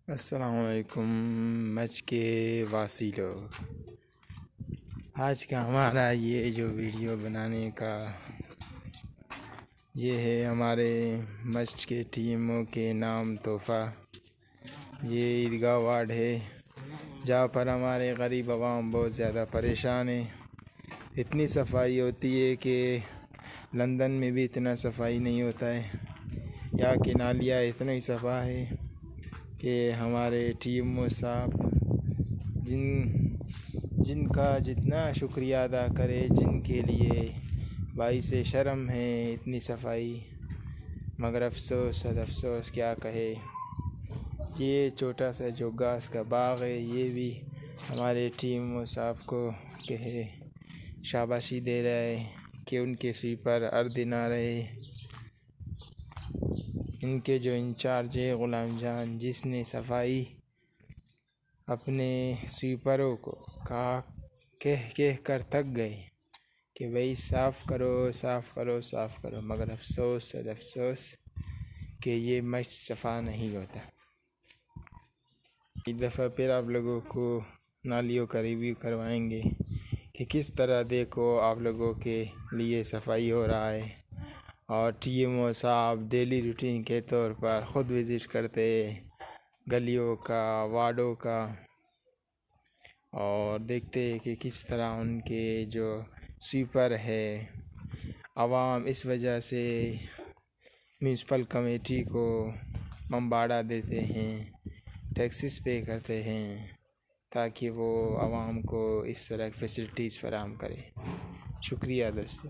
السلام علیکم مچ کے واسی لوگ، آج کا ہمارا یہ جو ویڈیو بنانے کا یہ ہے ہمارے مچ کے ٹیموں کے نام تحفہ۔ یہ عیدگاہ وارڈ ہے جہاں پر ہمارے غریب عوام بہت زیادہ پریشان ہیں۔ اتنی صفائی ہوتی ہے کہ لندن میں بھی اتنا صفائی نہیں ہوتا ہے، یہاں کی نالیاں اتنا ہی صفا ہے کہ ہمارے ٹیم و صاحب جن کا جتنا شکریہ ادا کرے، جن کے لیے باعث شرم ہے اتنی صفائی، مگر افسوس افسوس کیا کہے۔ یہ چھوٹا سا جو گھاس کا باغ ہے یہ بھی ہمارے ٹیم و صاحب کو کہے شاباشی دے رہا ہے کہ ان کے سویپر ہر دن آ رہے۔ ان کے جو انچارج ہے غلام جان، جس نے صفائی اپنے سویپروں کو کہہ کر تھک گئے کہ بھئی صاف کرو صاف کرو صاف کرو، مگر افسوس کہ یہ مچ صفا نہیں ہوتا۔ ایک دفعہ پھر آپ لوگوں کو نالیوں کا ریویو کروائیں گے کہ کس طرح دیکھو آپ لوگوں کے لیے صفائی ہو رہا ہے، اور ٹیم و صاحب ڈیلی روٹین کے طور پر خود وزٹ کرتے گلیوں کا، وارڈوں کا، اور دیکھتے کہ کس طرح ان کے جو سویپر ہے، عوام اس وجہ سے میونسپل کمیٹی کو منباڑا دیتے ہیں، ٹیکسز پے کرتے ہیں تاکہ وہ عوام کو اس طرح کی فیسلٹیز فراہم کرے۔ شکریہ دوستو۔